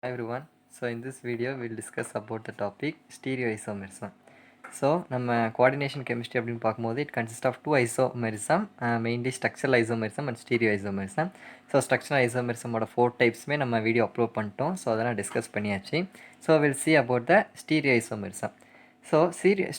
Hi everyone. So in this video we'll discuss about the topic stereoisomerism. So நம்ம coordination chemistry அப்படின்னு பார்க்கும்போது it consists of two isomerism, mainly structural isomerism and stereoisomerism. So structural isomerism ஓட 4 typesமே நம்ம video upload பண்ணிட்டோம். So அதெல்லாம் discuss பண்ணியாச்சு. So we'll see about the stereoisomerism. So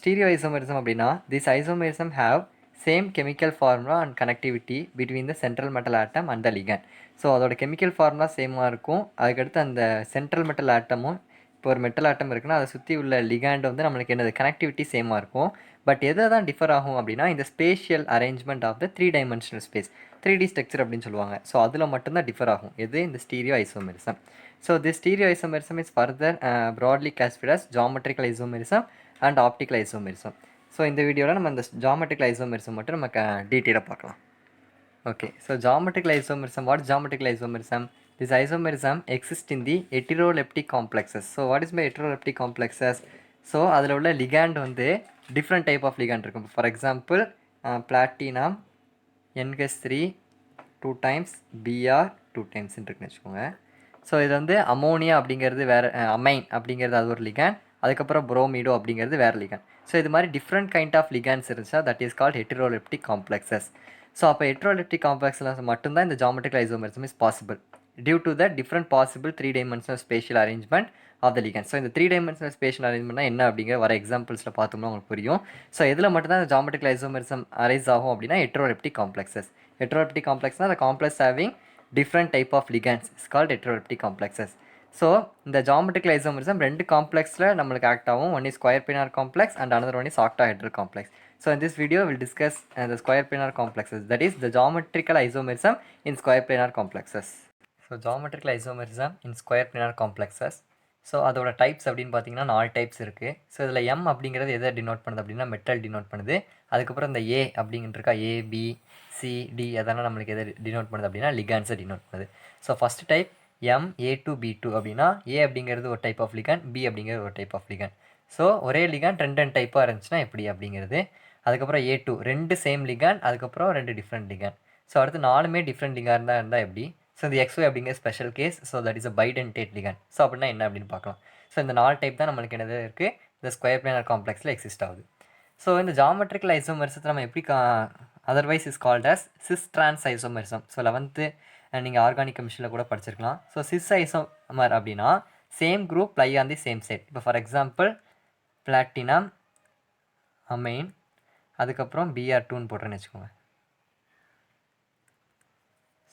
stereoisomerism அப்படின்னா this isomerism have same chemical formula and connectivity between the central metal atom and the ligand. So அதோட chemical formula சேமாக இருக்கும். அதுக்கடுத்து அந்த central metal ஆட்டமும் இப்போ ஒரு மெட்டல் ஆட்டம் இருக்குன்னா அதை சுற்றி உள்ள லிகாண்ட் வந்து நம்மளுக்கு என்னது கனெக்டிவிட்டி சேமாக இருக்கும். பட் எதை தான் டிஃபர் ஆகும் அப்படின்னா இந்த spatial arrangement of the 3D space 3D structure அப்படின்னு சொல்லுவாங்க. ஸோ அதில் மட்டும்தான் டிஃபர் ஆகும் எது இந்த stereo isomerism. So this stereo isomerism is further broadly classified as geometrical isomerism and optical isomerism. So இந்த வீடியோவில் நம்ம இந்த ஜாமெட்ரிக்கல் ஐசோமெரிசம் மட்டும் நம்ம டீட்டெயிலாக பார்க்கலாம். Okay, so geometrical isomerism. What geometrical isomerism? This isomerism exist in the heteroleptic complexes. So what is my heteroleptic complexes? So அதில் உள்ள லிகாண்ட் வந்து டிஃப்ரெண்ட் டைப் ஆஃப் லிகாண்ட் இருக்கும். For example platinum NH3 2 times Br 2 times இருக்குன்னு வச்சுக்கோங்க. So இது வந்து ammonia அப்படிங்கிறது வேறு, அமைன் அப்படிங்கிறது அது ஒரு லிகாண்ட், அதுக்கப்புறம் புரோமிடோ அப்படிங்கிறது வேறு லிகாண்ட். ஸோ இது மாதிரி டிஃப்ரெண்ட் கைண்ட் ஆஃப் லிகாண்ட்ஸ் இருந்துச்சா that is called heteroleptic complexes. So அப்போ ஹெட்டிரோலெப்டிக் காம்ப்ளெக்ஸில் மட்டும்தான் இந்த geometrical isomerism is possible due to the different possible 3D spatial arrangement of the ligand. So இந்த 3D ஸ்பேஷியல் அரேஞ்ச்மெண்ட்னா என்ன அப்படிங்கிற வர எக்ஸாம்பிள்ஸில் பார்த்தோம்னா உங்களுக்கு புரியும். ஸோ இதில் மட்டும்தான் இந்த ஜாமெட்ரிக்கல் ஐசோமெரிசம் அரைஸ் ஆகும் அப்படின்னா ஹெட்டிரோலெப்டிக் complexes. ஹெட்டிரோலெப்டிக் காம்ப்ளெக்ஸ்னால் the complex having different type of ligands is called heteroleptic complexes. So இந்த ஜாமெட்ரிக்கல் ஐசோமெரிசம் ரெண்டு காம்ப்ளெக்ஸில் நம்மளுக்கு ஆக்ட் ஆகும். One is square planar complex and another one is octahedral complex. So in this video we'll discuss the square planar complexes, that is the geometrical isomerism in square planar complexes. So geometrical isomerism in square planar complexes. So அதோட types அப்படின்னு பார்த்தீங்கன்னா 4 types இருக்குது. So இதில் M அப்படிங்கிறது எதை denote பண்ணுது அப்படின்னா metal denote பண்ணுது. அதுக்கப்புறம் இந்த A அப்படிங்கிட்டு இருக்கா ABCD அதெல்லாம் நம்மளுக்கு எதை டினோட் பண்ணுது அப்படின்னா லிகாண்ட்ஸை டினோட் பண்ணுது. ஸோ ஃபஸ்ட் டைப் MA2B2 அப்படின்னா A அப்படிங்கிறது ஒரு டைப் ஆஃப் லிகாண்ட், B அப்படிங்கிறது ஒரு டைப் ஆஃப் லிகாண்ட். ஸோ ஒரே லிகாண்ட் ரெண்டு டைப்பாக இருந்துச்சுன்னா எப்படி அப்படிங்கிறது. அதுக்கப்புறம் A2 ரெண்டு சேம் லிகாண்ட், அதுக்கப்புறம் ரெண்டு டிஃப்ரெண்ட் லிகாண்ட். ஸோ அடுத்து 4மே டிஃப்ரெண்ட் லிகாண்ட் தான் இருந்தால் எப்படி. ஸோ இந்த XY அப்படிங்கிற special case. So that is a bidentate ligand. So அப்படின்னா என்ன அப்படின்னு பார்க்கலாம். ஸோ இந்த 4 டைப் தான் நம்மளுக்கு என்னது இருக்குது இந்த ஸ்கொயர் பிளானர் காம்ப்ளெக்ஸில் எக்ஸிஸ்ட் ஆகுது. ஸோ இந்த ஜாமெட்ரிக்கல் ஐசோமெரிசத்தை நம்ம எப்படி otherwise is called as cis trans isomerism. So 11th நீங்கள் ஆர்கானிக் கெமிஸ்ட்ரியில் கூட படிச்சிருக்கலாம். ஸோ சிஸ் ஐசோமர் அப்படின்னா same group lie on the same side. இப்போ ஃபார் எக்ஸாம்பிள் பிளாட்டினம் அமைன் அதுக்கப்புறம் Br2ன்னு போட்டுறேன்னு வச்சுக்கோங்க.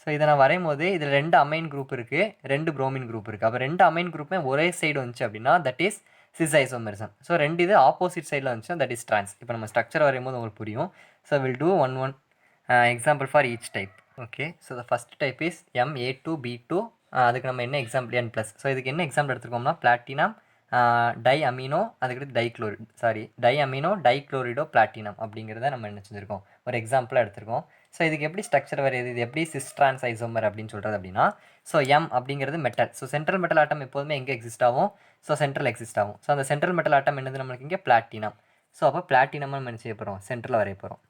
ஸோ இதை நான் வரையும் போது இதில் 2 அமைன் குரூப் இருக்குது, 2 புரோமின் குரூப் இருக்குது. அப்போ 2 அமைன் குரூப்புமே ஒரே சைடு வந்துச்சு அப்படின்னா that is sis isomerism. So 2 இது ஆப்போசிட் சைடில் வந்துச்சுன்னா தட் இஸ் ட்ரான்ஸ். இப்போ நம்ம ஸ்ட்ரக்சர் வரையும் போது உங்களுக்கு புரியும். So will do one example for each type. Okay, so the first type is MA2B2. அதுக்கு நம்ம என்ன எக்ஸாம்பிள் N+. ஸோ இதுக்கு என்ன எக்ஸாம்பிள் எடுத்துருக்கோம்னா பிளாட்டினம் டை அமினோ அதுக்கடுத்து டை அமினோ டைக்ளோரிடோ பிளாட்டினம் அப்படிங்கிறத நம்ம என்ன செஞ்சுருக்கோம் ஒரு எக்ஸாம்பிளாக எடுத்திருக்கோம். ஸோ இதுக்கு எப்படி ஸ்ட்ரக்சர் வரையுது, இது எப்படி சிஸ் ட்ரான்ஸ் ஐசோமர் அப்படின்னு சொல்கிறது அப்படின்னா ஸோ M அப்படிங்கிறது metal. So central metal atom எப்போதுமே எங்கே எக்ஸிஸ்ட் ஆகும், ஸோ சென்ட்ரல் எக்ஸிஸ்ட் ஆகும். ஸோ அந்த சென்ட்ரல் மெட்டல் ஆட்டம் என்னது நம்மளுக்கு இங்கே பிளாட்டினம். ஸோ அப்போ பிளாட்டினம் நம்ம என்ன செய்ய போகிறோம் சென்டரில் வரைய போகிறோம்.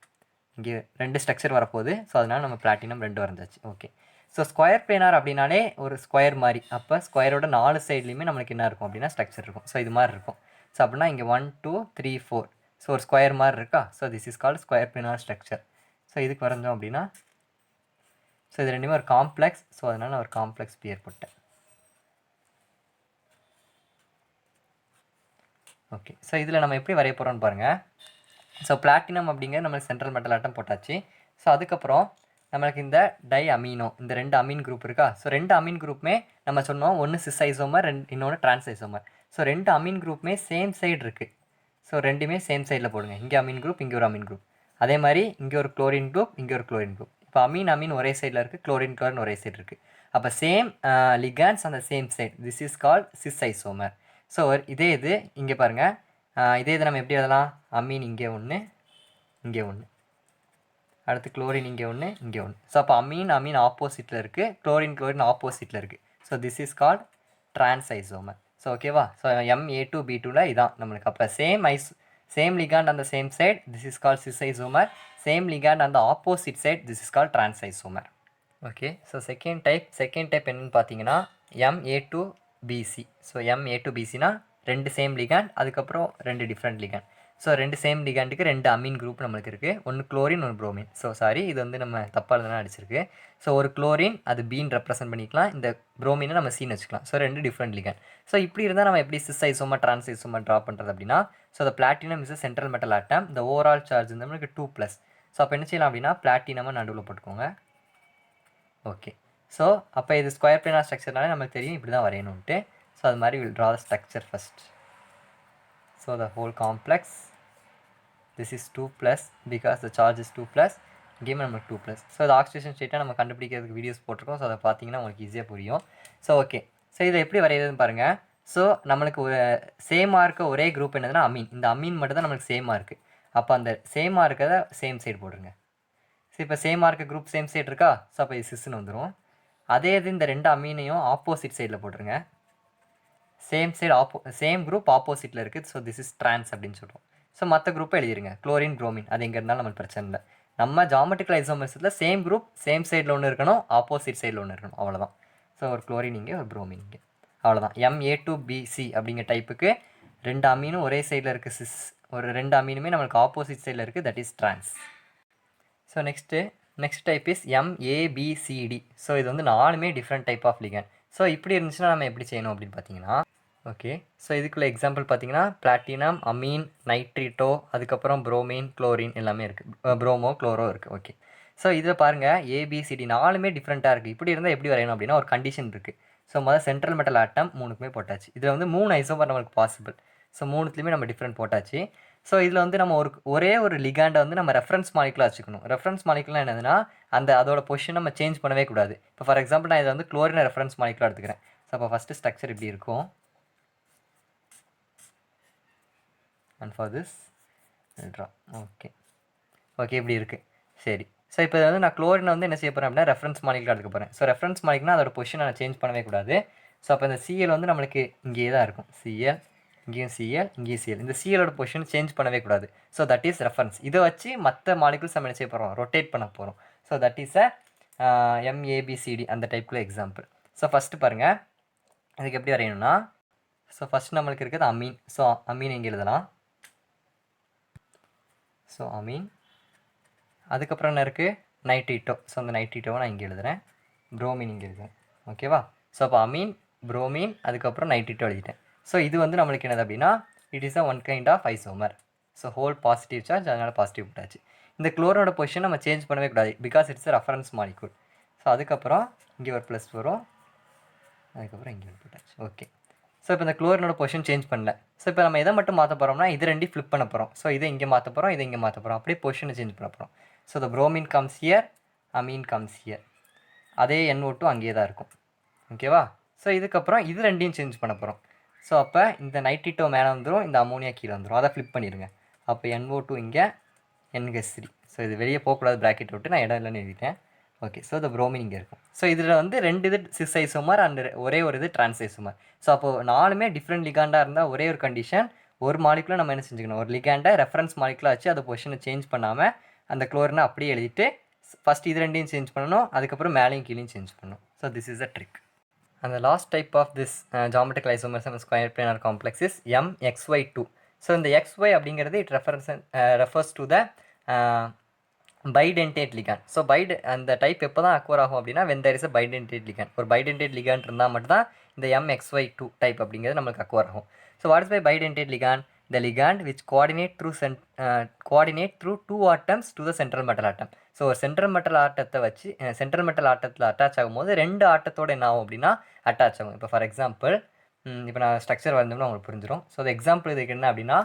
இங்கே 2 ஸ்ட்ரக்சர் வரப்போகுது. ஸோ அதனால் நம்ம பிளாட்டினம் 2 வரைஞ்சாச்சு. ஓகே, ஸோ ஸ்கொயர் பிளானர் அப்படின்னாலே ஒரு ஸ்கொயர் மாதிரி. அப்போ ஸ்கொயரோட 4 சைட்லேயுமே நம்மளுக்கு என்ன இருக்கும் அப்படின்னா ஸ்ட்ரக்சர் இருக்கும். ஸோ இது மாதிரி இருக்கும். ஸோ அப்படின்னா இங்கே 1 2 3 4 ஸோ ஒரு ஸ்கொயர் மாதிரி இருக்கா. So this is called square planar structure. So இதுக்கு வரைஞ்சோம் அப்படின்னா ஸோ இது ரெண்டுமே ஒரு காம்ப்ளெக்ஸ். ஸோ அதனால் நான் ஒரு காம்ப்ளெக்ஸ் பேர் போட்டேன். ஓகே, ஸோ இதில் நம்ம எப்படி வரைய போகிறோம்னு பாருங்கள். ஸோ பிளாட்டினம் அப்படிங்கிறது நம்மளுக்கு சென்ட்ரல் மெட்டல் ஆட்டம் போட்டாச்சு. ஸோ அதுக்கப்புறம் நம்மளுக்கு இந்த டை அமீனோ இந்த 2 அமீன் குரூப் இருக்கா. ஸோ 2 அமீன் குரூப்புமே நம்ம சொன்னோம் ஒன்று சிஸ் ஐசோமர் இன்னொன்று ட்ரான்ஸ் ஐசோமர். ஸோ 2 அமீன் குரூப்புமே சேம் சைடு இருக்குது. ஸோ ரெண்டுமே சேம் சைடில் போடுங்க. இங்கே அமீன் குரூப், இங்கே ஒரு அமீன் குரூப். அதே மாதிரி இங்கே ஒரு குளோரின் குரூப், இங்கே ஒரு குளோரின் குரூப். இப்போ அமீன் ஒரே சைடில் இருக்குது, குளோரின் ஒரே சைடு இருக்குது. அப்போ சேம் லிகாண்ட்ஸ் அந்த same side. This is called cis isomer. So இதே இது இங்கே பாருங்கள். இதே இது நம்ம எப்படி எழுதலாம், அமீன் இங்கே ஒன்று இங்கே ஒன்று, அடுத்து குளோரின் இங்கே ஒன்று இங்கே ஒன்று. ஸோ அப்போ அமீன் ஆப்போசிட்டில் இருக்குது, குளோரின் ஆப்போசிட்டில் இருக்குது. So this is called trans isomer. So ஓகேவா. ஸோ MA2B2ல இதான் நம்மளுக்கு. அப்போ சேம் லிகாண்ட் அந்த same side, this is called cis isomer. Same ligand அந்த opposite side, this is called trans isomer. Okay, so second type என்னென்னு பார்த்தீங்கன்னா MA2 BC. So MA to BCனா 2 சேம் லிகாண்ட், அதுக்கப்புறம் 2 டிஃப்ரெண்ட் லிகாண்ட். ஸோ 2 சேம் லிகாண்டுக்கு 2 amine group நம்மளுக்கு இருக்குது. ஒன்று chlorine, ஒன்று ப்ரோமின். ஸோ சாரி, இது வந்து நம்ம தப்பாக தான் அடிச்சிருக்கு. ஸோ ஒரு குளோரின் அது பீன் ரெப்ரசென்ட் பண்ணிக்கலாம், இந்த ப்ரோமினை நம்ம சீன் வச்சுக்கலாம். So 2 different ligand. ஸோ இப்படி இருந்தால் நம்ம எப்படி cis isomer trans isomer draw பண்ணுறது அப்படின்னா, so the platinum is a central metal atom, the overall charge வந்து நம்மளுக்கு 2+. ஸோ அப்போ என்ன செய்யலாம் அப்படின்னா பிளாட்டினமை நடுவில் போட்டுக்கோங்க. ஓகே, ஸோ அப்போ இது ஸ்கொயர் பிளானார் ஸ்ட்ரக்சர்னால நமக்கு தெரியும் இப்படி தான் வரையணுன்ட்டு. ஸோ அது மாதிரி will draw the structure first. So the whole complex, this is 2+ because the charge is 2+, இங்கேயும் நமக்கு 2+. ஸோ இது ஆக்சிடேஷன் ஸ்டேட்டாக நம்ம கண்டுபிடிக்கிறதுக்கு வீடியோஸ் போட்டிருக்கோம். ஸோ அதை பார்த்தீங்கன்னா உங்களுக்கு ஈஸியாக புரியும். ஸோ ஓகே, ஸோ இதை எப்படி வரையுதுன்னு பாருங்கள். ஸோ நம்மளுக்கு ஒரு சேமாக இருக்க ஒரே குரூப் என்னதுன்னா அமீன். இந்த அமீன் மட்டும் தான் நம்மளுக்கு சேமாக இருக்குது. அப்போ அந்த சேமாக இருக்கிறத சேம் சைடு போடுங்க. ஸோ இப்போ சேமாக இருக்க குரூப் சேம் சைடு இருக்கா? ஸோ அப்போ இது சிஸ்ன்னு வந்துடும். அதே இது இந்த 2 அமீனையும் ஆப்போசிட் சைடில் போட்டுருங்க. சேம் குரூப் ஆப்போசிட்டில் இருக்குது. ஸோ திஸ் இஸ் ட்ரான்ஸ் அப்படின்னு சொல்கிறோம். ஸோ மற்ற குரூப்பை எழுதிருங்க, குளோரின், ப்ரோமின். அது எங்கே இருந்தாலும் நம்மளுக்கு பிரச்சனை இல்லை. நம்ம ஜாமெட்ரிக்கல் ஐசோமர்ஸில் சேம் குரூப் சேம் சைடில் ஒன்று இருக்கணும், ஆப்போசிட் சைடில் ஒன்று இருக்கணும், அவ்வளோதான். ஸோ ஒரு குளோரின் இங்கே, ஒரு ப்ரோமின் இங்கே, அவ்வளோதான். MA to BC அப்படிங்கிற டைப்புக்கு 2 அமீனும் ஒரே சைடில் இருக்குது சிஸ், ஒரு 2 அமீனுமே நம்மளுக்கு ஆப்போசிட் சைடில் இருக்குது, that is trans. So next type is MABCD. So இது வந்து 4மே different type of ligand. So இப்படி இருந்துச்சுன்னா நம்ம எப்படி செய்யணும் அப்படின்னு பார்த்தீங்கன்னா, ஓகே, ஸோ இதுக்குள்ள எக்ஸாம்பிள் பார்த்தீங்கன்னா பிளாட்டினம், அமீன், நைட்ரிட்டோ, அதுக்கப்புறம் ப்ரோமின், குளோரின் எல்லாமே இருக்குது, ப்ரோமோ, குளோரோ இருக்குது. ஓகே, ஸோ இதில் பாருங்கள் ABCD 4மே டிஃப்ரெண்ட்டாக இருக்குது. இப்படி இருந்தால் எப்படி வரையணும் அப்படின்னா ஒரு கண்டிஷன் இருக்குது. ஸோ முதல் சென்ட்ரல் மெட்டல் ஆட்டம் 3க்குமே போட்டாச்சு. இதில் வந்து 3 ஐசோமர் நம்மளுக்கு பாசிபிள். ஸோ 3த்துலேயுமே நம்ம டிஃப்ரெண்ட் போட்டாச்சு. ஸோ இதில் வந்து நம்ம ஒரே ஒரு லிகாண்டை வந்து நம்ம ரெஃபரன்ஸ் மாலிகுலாக வச்சுக்கணும். ரெஃபரன்ஸ் மாலிகுலாம் என்னதுன்னா அதோட பொசிஷன் நம்ம சேஞ்ச் பண்ணவே கூடாது. இப்போ ஃபார் எக்ஸாம்பிள் நான் இதை வந்து குளோரினை ரெஃபரன்ஸ் மாலிகுலாக எடுத்துக்கிறேன். ஸோ அப்போ ஃபஸ்ட்டு ஸ்ட்ரக்சர் இப்படி இருக்கும். And for this draw. Okay இப்படி இருக்குது. சரி, ஸோ இப்போ வந்து நான் குளோரினை வந்து என்ன செய்ய போகிறேன் அப்படின்னா ரெஃபரன்ஸ் மாலிகுலாக எடுக்க போகிறேன். ஸோ ரெஃபரன்ஸ் மாலிகுல்னா அதோட பொசிஷனை நான் சேஞ்ச் பண்ணவே கூடாது. ஸோ அப்போ இந்த Cl வந்து நம்மளுக்கு இங்கேயே தான் இருக்கும். Cl, இங்கேயும் Cl, இங்கேயும் Cl. இந்த Clோட பொசிஷன் சேஞ்ச் பண்ணவே கூடாது. So that is reference. இதை வச்சு மற்ற மாலிகுல்ஸ் நம்ம என்ன செய்ய போகிறோம், ரொட்டேட் பண்ண போகிறோம். ஸோ தட் இஸ் MABCD அந்த டைப்புக்குள்ள எக்ஸாம்பிள். ஸோ ஃபஸ்ட்டு பாருங்கள், அதுக்கு எப்படி வரையணும்னா, ஸோ ஃபஸ்ட் நம்மளுக்கு இருக்கிறது அமீன். ஸோ அமீன் இங்கே எழுதலாம். ஸோ அமீன், அதுக்கப்புறம் என்ன இருக்குது நைட்ரிட்டோ. ஸோ அந்த நைட்ரிட்டோவை நான் இங்கே எழுதுகிறேன், ப்ரோமின் இங்கே எழுதுறேன். ஓகேவா? ஸோ அப்போ அமீன், ப்ரோமின், அதுக்கப்புறம் நைட்ரிட்டோ எழுதிட்டேன். ஸோ இது வந்து நம்மளுக்கு என்னது அப்படின்னா it is one kind of isomer. So whole positive charge, அதனால் பாசிட்டிவ் போட்டாச்சு. இந்த குளோரோட பொசிஷன் நம்ம சேஞ்ச் பண்ணவே கூடாது, because it's reference molecule. So அதுக்கப்புறம் இங்கே ஒரு ப்ளஸ் வரும், அதுக்கப்புறம் இங்கே போட்டாச்சு. ஓகே, ஸோ இப்போ இந்த குளோரினோட பொசிஷன் சேஞ்ச் பண்ணல. ஸோ இப்போ நம்ம எதை மட்டும் மாற்ற போகிறோம்னா இது 2 ஃப்ளிப் பண்ண போகிறோம். ஸோ இதை இங்கே மாற்ற போகிறோம், இதை இங்கே மாற்ற போகிறோம், அப்படியே பொசிஷனை சேஞ்ச் பண்ண போகிறோம். So the bromine comes here, amine comes here, அதே NO2 அங்கேயே தான் இருக்கும். ஓகேவா? ஸோ இதுக்கப்புறம் இது 2யும் சேஞ்ச் பண்ண போகிறோம். ஸோ அப்போ இந்த நைட்ரிட்டோ மேலே வந்துடும், இந்த அமோனியா கீழே வந்துடும், அதை ஃப்ளிப் பண்ணிடுங்க. அப்போ NO2 இங்கே, NH3. ஸோ இது வெளியே போகக்கூடாது, ப்ராக்கெட் விட்டு நான் இடம் இல்லைன்னு எழுதிட்டேன். ஓகே, ஸோ இந்த ப்ரோமின் இங்கே இருக்கும். ஸோ இதில் வந்து 2 இது சிஸ் ஐசோமர் அண்ட் ஒரே ஒரு இது ட்ரான்ஸ் ஐசோமர். ஸோ அப்போது 4மே டிஃப்ரெண்ட் லிகாண்டாக இருந்தால் ஒரே ஒரு கண்டிஷன், ஒரு மாலிகுலை நம்ம என்ன செஞ்சுக்கணும், ஒரு லிகாண்டை ரெஃபரன்ஸ் மாலிகுலாக வச்சு அதை பொசிஷனை சேஞ்ச் பண்ணாமல் அந்த குளோரினை அப்படியே எழுதிட்டு ஃபஸ்ட் இது 2யும் சேஞ்ச் பண்ணணும், அதுக்கப்புறம் மேலேயும் கீழேயும் சேஞ்ச் பண்ணணும். So this is a trick. And the last type of this geometrical isomerism square planar complex is MXY2. So இந்த XY அப்படிங்கிறது it refers to the bidentate ligand. So அந்த டைப் எப்போ தான் அக்வர் ஆகும் அப்படின்னா when there is a bidentate ligand. ஒரு bidentate ligand இருந்தால் மட்டும்தான் இந்த MXY2 டைப் அப்படிங்கிறது நம்மளுக்கு அக்வர் ஆகும். So what is by bidentate ligand? The ligand which coordinate through 2 atoms to the central metal atom. So ஒரு சென்ட்ரல் மெட்டல் ஆட்டத்தை வச்சு சென்ட்ரல் மெட்டல் ஆட்டத்தில் அட்டாச் ஆகும்போது 2 ஆட்டத்தோடு என்ன ஆகும் அப்படின்னா அட்டாச் ஆகும். இப்போ ஃபார் எக்ஸாம்பிள் இப்போ நான் ஸ்ட்ரக்சர் வரைஞ்சோம்னா உங்களுக்கு புரிஞ்சிடும். ஸோ அது எக்ஸாம்பிள் இதுக்கு என்ன அப்படின்னா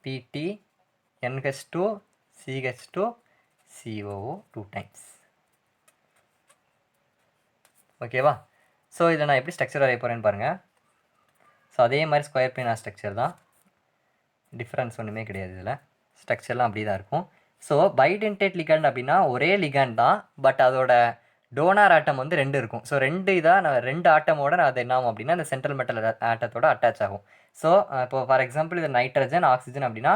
PT NH2 CH2 COO 2 times. ஓகேவா? ஸோ இதில் நான் எப்படி ஸ்ட்ரக்சர் வரைய போகிறேன்னு பாருங்கள். ஸோ அதே மாதிரி ஸ்கொயர் பிளானார் ஸ்ட்ரக்சர் தான், டிஃப்ரென்ஸ் ஒன்றுமே கிடையாது. இதில் ஸ்ட்ரக்சர்லாம் அப்படி தான் இருக்கும். ஸோ பைடென்டேட் லிகாண்ட் அப்படின்னா ஒரே லிகாண்ட் தான், பட் அதோட டோனார் ஆட்டம் வந்து 2 இருக்கும். ஸோ 2 ஆட்டமோட அது என்ன ஆகும் அப்படின்னா இந்த சென்ட்ரல் மெட்டல் ஆட்டத்தோட அட்டாச் ஆகும். ஸோ இப்போ ஃபார் எக்ஸாம்பிள் இது நைட்ரஜன் ஆக்சிஜன் அப்படின்னா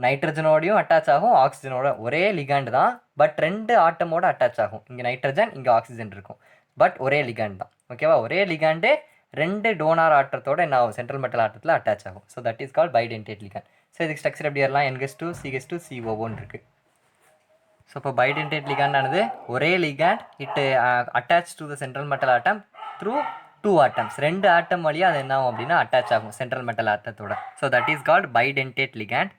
நைட்ரஜனோடையும் அட்டாச் ஆகும், ஆக்சிஜனோட ஒரே லிகாண்ட் தான், பட் 2 ஆட்டமோட அட்டாச் ஆகும். இங்கே நைட்ரஜன், இங்கே ஆக்சிஜன் இருக்கும், பட் ஒரே லிகாண்ட் தான். ஓகேவா? ஒரே லிகாண்டு 2 டோனார் ஆட்டத்தோட என்ன ஆகும் சென்ட்ரல் மெட்டல் ஆட்டத்தில் அட்டாச் ஆகும். So that is call bidentate ligand. So இதுக்கு ஸ்ட்ரக்சர் எப்படி வரலாம் NH2 CH2 COOன்னு இருக்குது. ஸோ இப்போ பைடென்டேட் லிகாண்ட் ஆனது ஒரே ligand it attach to the central metal atom through 2 atoms 2 atom வழியாக அது என்ன ஆகும் அப்படின்னா அட்டாச் ஆகும் சென்ட்ரல் மெட்டல் ஆட்டத்தோட. So that is called bidentate ligand.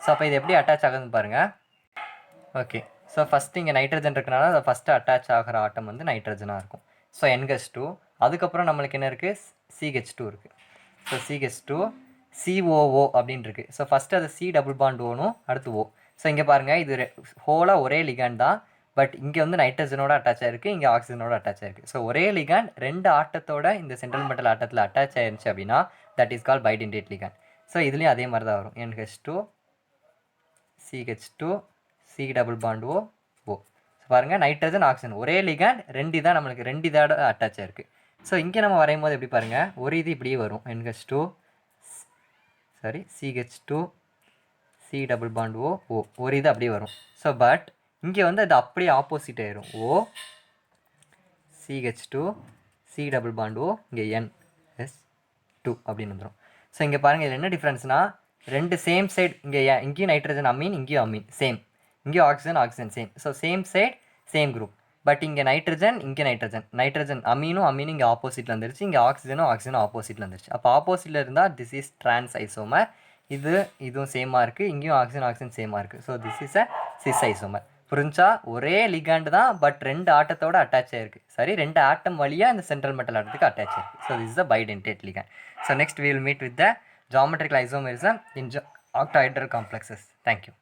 So அப்போ இது எப்படி அட்டாச் ஆகுதுன்னு பாருங்கள். ஓகே, ஸோ ஃபஸ்ட்டு இங்கே நைட்ரஜன் இருக்கனால அதை ஃபஸ்ட்டு அட்டாச் ஆகிற ஆட்டம் வந்து நைட்ரஜனாக இருக்கும். ஸோ NH2 அதுக்கப்புறம் நம்மளுக்கு என்ன இருக்குது CH2 இருக்குது. ஸோ CH2 COO அப்படின்னு இருக்குது. ஸோ ஃபஸ்ட்டு அது C டபுள் பாண்ட் ஓனும் அடுத்து O. ஸோ இங்கே பாருங்கள் இது ஹோலாக ஒரே லிகாண்ட் தான், பட் இங்கே வந்து நைட்ரஜனோட அட்டாச் ஆகிருக்கு, இங்கே ஆக்சிஜனோட அட்டாச் ஆகிருக்கு. ஸோ ஒரே லிகாண்ட் 2 ஆட்டத்தோட இந்த சென்ட்ரல் மெட்டல் ஆட்டத்தில் அட்டாச் ஆயிருந்துச்சு அப்படின்னா that is call bidentate ligand. So இதுலேயும் அதே மாதிரி தான் வரும் NH2 CH2 C double bond O. So பாருங்கள் நைட்ரஜன் ஆக்சிஜன் ஒரே லிகாண்ட் 2 தான் நம்மளுக்கு 2 இதோட அட்டாச் ஆகிருக்கு. ஸோ இங்கே நம்ம வரையும் போது எப்படி பாருங்கள் ஒரு இது இப்படியே வரும் NH2 CH2 C double bond O ஒரு இது அப்படியே வரும். ஸோ பட் இங்கே வந்து அது அப்படியே ஆப்போசிட் ஆயிரும் O CH2 C double bond O இங்கே NS2 அப்படின்னு வந்துடும். ஸோ இங்கே பாருங்கள் இதில் என்ன டிஃப்ரென்ஸ்னால் 2 சேம் சைடு இங்கேயும் நைட்ரஜன் அமீன் இங்கேயும் அமீன் சேம், இங்கேயும் oxygen same. So same side same group. But இங்கே நைட்ரஜன் அமீனும் இங்கே ஆப்போசிட்டில் வந்துருச்சு, இங்கே ஆக்சிஜனும் ஆப்போசிட்டில் வந்துருச்சு. அப்போ ஆப்போசிட்டில் இருந்தால் திஸ் இஸ் ட்ரான்ஸ் ஐசோமர். இதுவும் சேமாக இருக்குது, இங்கேயும் ஆக்சிஜன் சேமாக இருக்குது. So this is a sis isomer. புரிஞ்சா ஒரே லிகாண்ட் தான், பட் 2 ஆட்டத்தோட அட்டாச் ஆகிருக்கு. 2 ஆட்டம் வழியாக இந்த சென்ட்ரல் மெட்டல் ஆட்டத்துக்கு அட்டாச் ஆகிருக்கு. So this is the bidentate ligand. So next we will meet with the geometrical isomerism in octahedral complexes. Thank you.